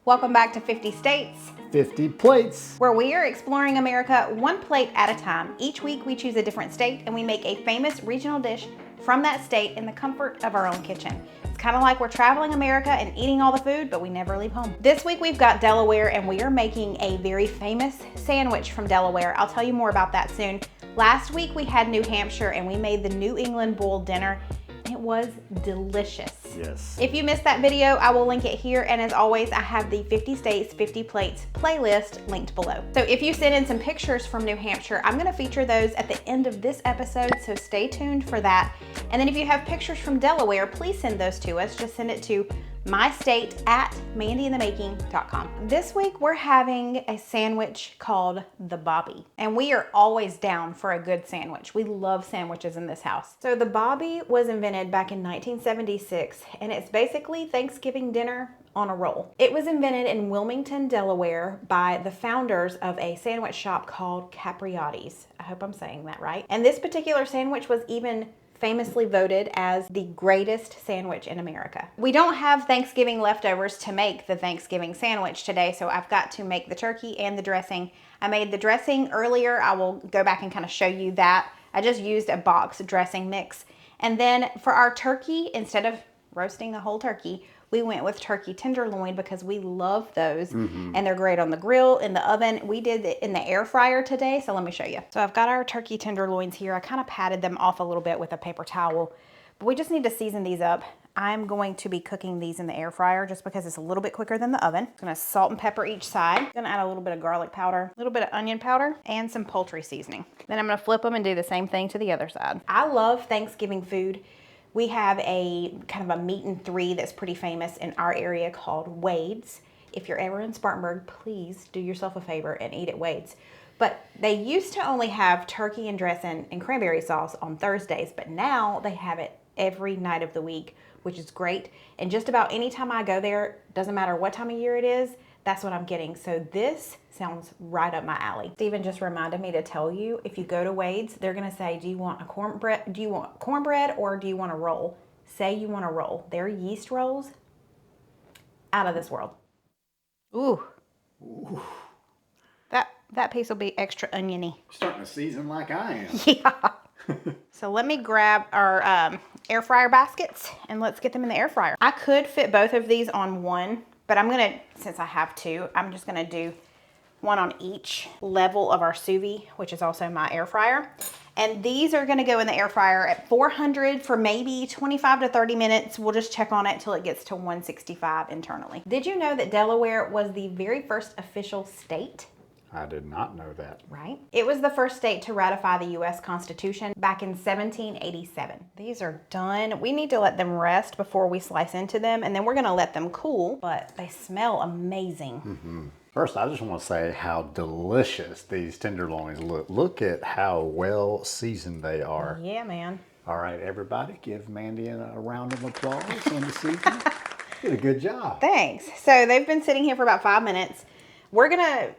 Welcome back to 50 States, 50 Plates, where we are exploring America one plate at a time. Each week we choose a different state and we make a famous regional dish from that state in the comfort of our own kitchen. It's kind of like we're traveling America and eating all the food, but we never leave home. This week we've got Delaware and we are making a very famous sandwich from Delaware. I'll tell you more about that soon. Last week we had New Hampshire and we made the New England boiled dinner. It was delicious. Yes. If you missed that video, I will link it here. And as always, I have the 50 States, 50 Plates playlist linked below. So if you send in some pictures from New Hampshire, I'm gonna feature those at the end of this episode, so stay tuned for that. And then if you have pictures from Delaware, please send those to us. Just send it to mystate@mandyinthemaking.com. This week we're having a sandwich called the BOBBIE, and we are always down for a good sandwich. We love sandwiches in this house. So the BOBBIE was invented back in 1976, and it's basically Thanksgiving dinner on a roll. It was invented in Wilmington, Delaware by the founders of a sandwich shop called Capriotti's. I hope I'm saying that right. And this particular sandwich was even famously voted as the greatest sandwich in America. We don't have Thanksgiving leftovers to make the Thanksgiving sandwich today, so I've got to make the turkey and the dressing. I made the dressing earlier. I will go back and kind of show you that. I just used a box dressing mix. And then for our turkey, instead of roasting a whole turkey, we went with turkey tenderloin because we love those and they're great on the grill, in the oven. We did it in the air fryer today, so let me show you. So I've got our turkey tenderloins here. I kind of patted them off a little bit with a paper towel, but we just need to season these up. I'm going to be cooking these in the air fryer just because it's a little bit quicker than the oven. I'm gonna salt and pepper each side. I'm gonna add a little bit of garlic powder, a little bit of onion powder, and some poultry seasoning. Then I'm gonna flip them and do the same thing to the other side. I love Thanksgiving food. We have a kind of a meat and three that's pretty famous in our area called Wade's. If you're ever in Spartanburg, please do yourself a favor and eat at Wade's. But they used to only have turkey and dressing and cranberry sauce on Thursdays, but now they have it every night of the week, which is great. And just about any time I go there, doesn't matter what time of year it is, that's what I'm getting. So this sounds right up my alley. Steven just reminded me to tell you, if you go to Wade's, they're gonna say, do you want cornbread or do you want a roll? Say you want a roll. Their yeast rolls, out of this world. Ooh. Ooh. That piece will be extra oniony. Starting to season like I am. Yeah. So let me grab our air fryer baskets and let's get them in the air fryer. I could fit both of these on one, but I'm gonna, since I have two, I'm just gonna do one on each level of our sous vide, which is also my air fryer. And these are gonna go in the air fryer at 400 for maybe 25 to 30 minutes. We'll just check on it till it gets to 165 internally. Did you know that Delaware was the very first official state? I did not know that. Right? It was the first state to ratify the U.S. Constitution back in 1787. These are done. We need to let them rest before we slice into them, and then we're gonna let them cool, but they smell amazing. First, I just want to say how delicious these tenderloins look. Look at how well seasoned they are. Yeah, man. All right, everybody, give Mandy a round of applause on the seasoning. Did a good job. Thanks. So they've been sitting here for about 5 minutes. We're gonna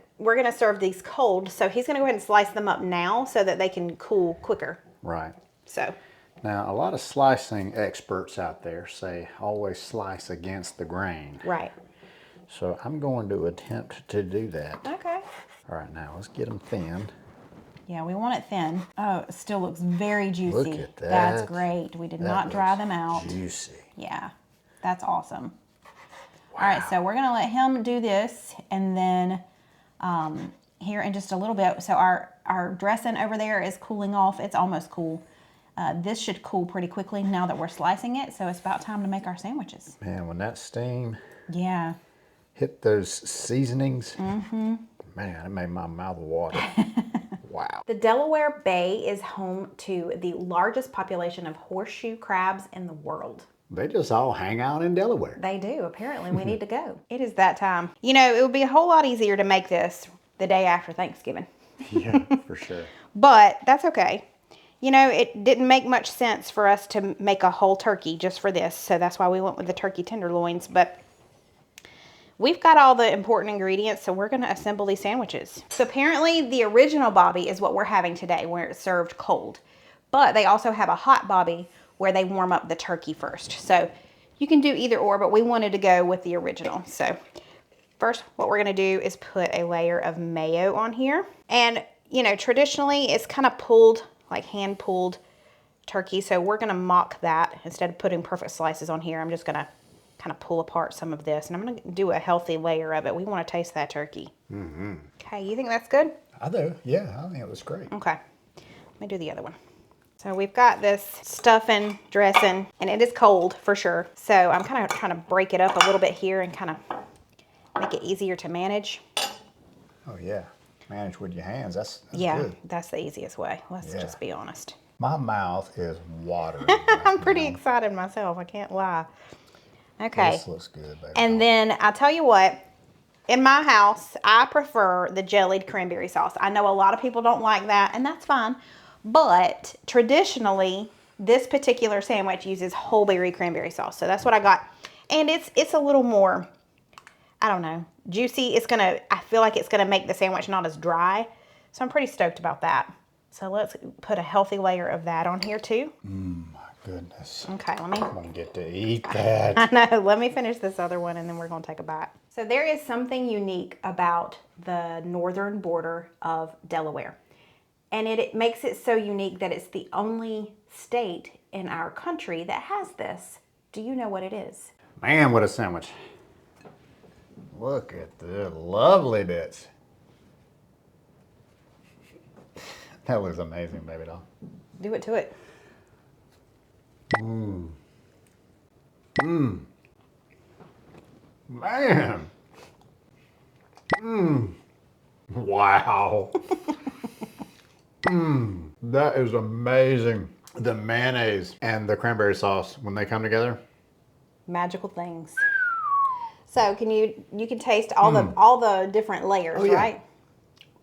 serve these cold, so he's gonna go ahead and slice them up now so that they can cool quicker. Right. So. Now, a lot of slicing experts out there say always slice against the grain. Right. So I'm going to attempt to do that. Okay. All right, now let's get them thin. Yeah, we want it thin. Oh, it still looks very juicy. Look at that. That's great. We did not dry them out. Juicy. Yeah, that's awesome. Wow. All right, so we're gonna let him do this, and then here in just a little bit. So our dressing over there is cooling off. It's almost cool. This should cool pretty quickly now that we're slicing it. So it's about time to make our sandwiches. Man, when that steam Yeah. hit those seasonings, man, it made my mouth water. Wow. The Delaware Bay is home to the largest population of horseshoe crabs in the world. They just all hang out in Delaware. They do. Apparently, we need to go. It is that time. You know, it would be a whole lot easier to make this the day after Thanksgiving. Yeah, for sure. But that's okay. You know, it didn't make much sense for us to make a whole turkey just for this. So that's why we went with the turkey tenderloins. But we've got all the important ingredients, so we're going to assemble these sandwiches. So apparently the original BOBBIE is what we're having today, where it's served cold. But they also have a hot BOBBIE where they warm up the turkey first. So you can do either or, but we wanted to go with the original. So First, what we're gonna do is put a layer of mayo on here. And, you know, traditionally it's kind of pulled, like hand pulled turkey. So we're gonna mock that. Instead of putting perfect slices on here, I'm just gonna kind of pull apart some of this. And I'm gonna do a healthy layer of it. We wanna taste that turkey. Okay, you think that's good? I do, yeah, I think it was great. Okay, let me do the other one. So we've got this stuffing, dressing, and it is cold for sure. So I'm kind of trying to break it up a little bit here and kind of make it easier to manage. Oh yeah, manage with your hands, that's Yeah, good. that's the easiest way. Let's just be honest. My mouth is watering. I'm pretty excited myself, I can't lie. Okay. This looks good, baby. And then I'll tell you what, in my house, I prefer the jellied cranberry sauce. I know a lot of people don't like that, and that's fine. But traditionally, this particular sandwich uses whole berry cranberry sauce. So that's what I got. And it's a little more, I don't know, juicy. I feel like it's gonna make the sandwich not as dry. So I'm pretty stoked about that. So let's put a healthy layer of that on here too. Goodness. Okay, I'm gonna get to eat that. I know, let me finish this other one and then we're gonna take a bite. So there is something unique about the northern border of Delaware. And it makes it so unique that it's the only state in our country that has this. Do you know what it is? Man, what a sandwich. Look at the lovely bits. That looks amazing, baby doll. Do it to it. Man. Wow. That is amazing. The mayonnaise and the cranberry sauce, when they come together. Magical things. So you can taste all the different layers, yeah. right?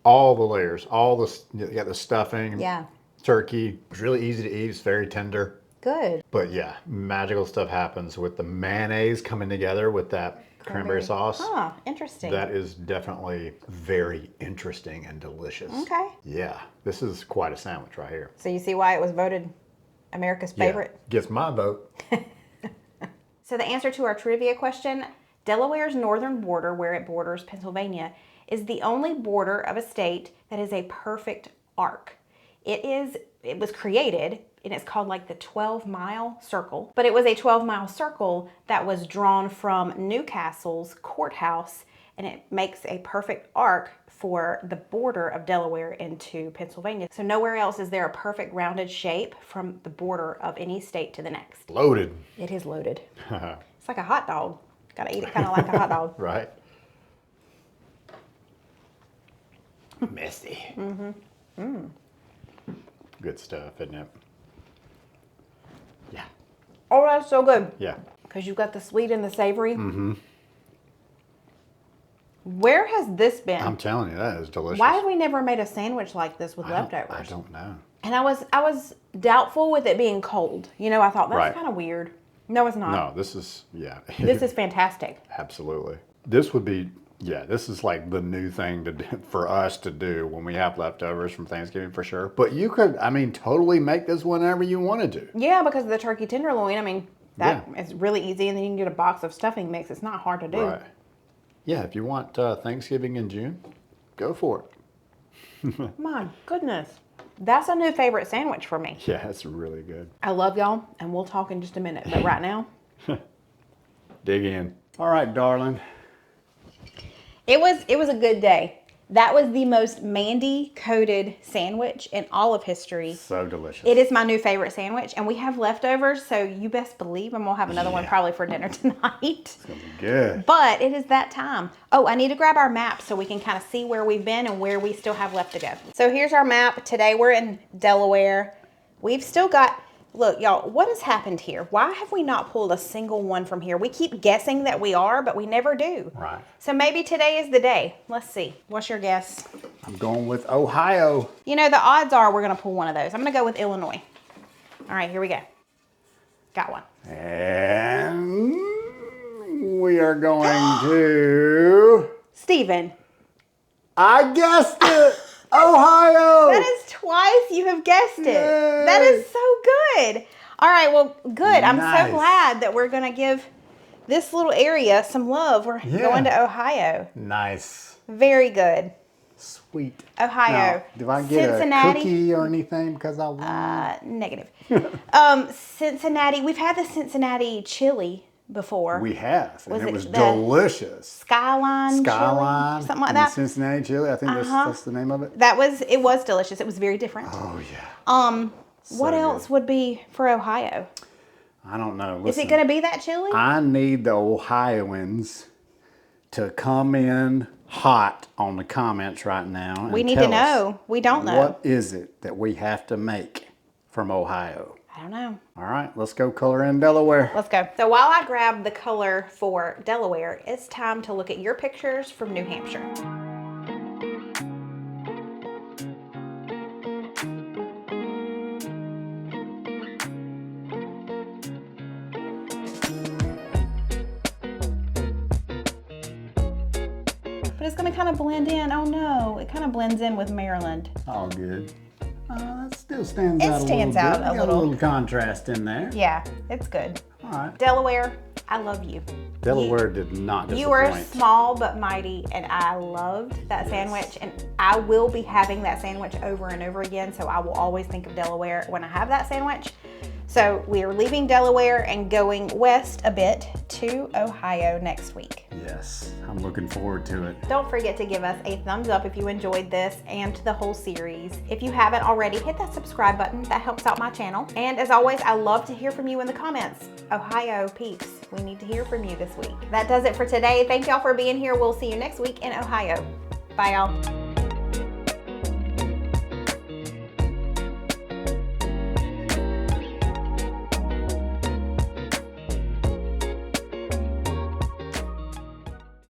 All the layers, you got the stuffing. Yeah. Turkey. It's really easy to eat. It's very tender. Good. But yeah, magical stuff happens with the mayonnaise coming together with that cranberry sauce. Huh, interesting. That is definitely very interesting and delicious. Okay. Yeah, this is quite a sandwich right here. So you see why it was voted America's favorite? Yeah, gets my vote. So the answer to our trivia question, Delaware's northern border, where it borders Pennsylvania, is the only border of a state that is a perfect arc. It was created, and it's called like the 12-mile circle, but it was a 12-mile circle that was drawn from Newcastle's courthouse, and it makes a perfect arc for the border of Delaware into Pennsylvania. So nowhere else is there a perfect rounded shape from the border of any state to the next. Loaded. It is loaded. It's like a hot dog. Gotta eat it kind of like a hot dog. Right. Messy. Good stuff, isn't it? Yeah. Oh, that's so good. Yeah. Because you've got the sweet and the savory. Where has this been? I'm telling you, that is delicious. Why have we never made a sandwich like this with leftovers? I don't know. And I was doubtful with it being cold. You know, I thought that's Right. kind of weird. No, it's not. No, this is, yeah. This is fantastic. Absolutely. This would be, yeah, this is like the new thing to do, for us to do when we have leftovers from Thanksgiving for sure. But you could, I mean, totally make this whenever you wanted to. Yeah, because of the turkey tenderloin. I mean, that Yeah. is really easy. And then you can get a box of stuffing mix. It's not hard to do. Right. Yeah, if you want Thanksgiving in June, go for it. My goodness. That's a new favorite sandwich for me. Yeah, it's really good. I love y'all, and we'll talk in just a minute. But right now, Dig in. All right, darling. it was a good day. That was the most Mandy coated sandwich in all of history. So delicious. It is my new favorite sandwich, and we have leftovers, so you best believe I'm gonna have another one probably for dinner tonight. It's gonna be good. But it is that time. Oh, I need to grab our map so we can kind of see where we've been and where we still have left to go. So here's our map. Today we're in Delaware. We've still got, look, y'all, what has happened here? Why have we not pulled a single one from here? We keep guessing that we are, but we never do. Right. So maybe today is the day. Let's see. What's your guess? I'm going with Ohio. You know, the odds are we're going to pull one of those. I'm going to go with Illinois. All right, here we go. Got one. And we are going to... Steven. I guessed it! Ohio! That is twice you have guessed it. Yay. That is so good. All right, well, good. I'm Nice. so glad that we're going to give this little area some love. We're going to Ohio. Nice. Very good. Sweet. Ohio. Now, do I get Cincinnati, a cookie or anything because I won? Negative. Cincinnati. We've had the Cincinnati chili before. We have, and it was the delicious. Skyline chili, something like that. Cincinnati chili, I think that's the name of it. It was delicious. It was very different. Oh yeah. What else would be for Ohio? I don't know. Is it going to be that chili? I need the Ohioans to come in hot on the comments right now. We need to know. We don't know. What is it that we have to make from Ohio? I don't know. All right, let's go color in Delaware. Let's go. So while I grab the color for Delaware, it's time to look at your pictures from New Hampshire. But it's going to kind of blend in. Oh no, it kind of blends in with Maryland. All good. That still stands out a little bit. It stands out a little. Got a little contrast in there. Yeah, it's good. All right. Delaware, I love you. Delaware did not disappoint. You are small but mighty, and I loved that sandwich, and I will be having that sandwich over and over again, so I will always think of Delaware when I have that sandwich. So we are leaving Delaware and going west a bit to Ohio next week. Yes, I'm looking forward to it. Don't forget to give us a thumbs up if you enjoyed this and the whole series. If you haven't already, hit that subscribe button. That helps out my channel. And as always, I love to hear from you in the comments. Ohio peeps, we need to hear from you this week. That does it for today. Thank y'all for being here. We'll see you next week in Ohio. Bye y'all.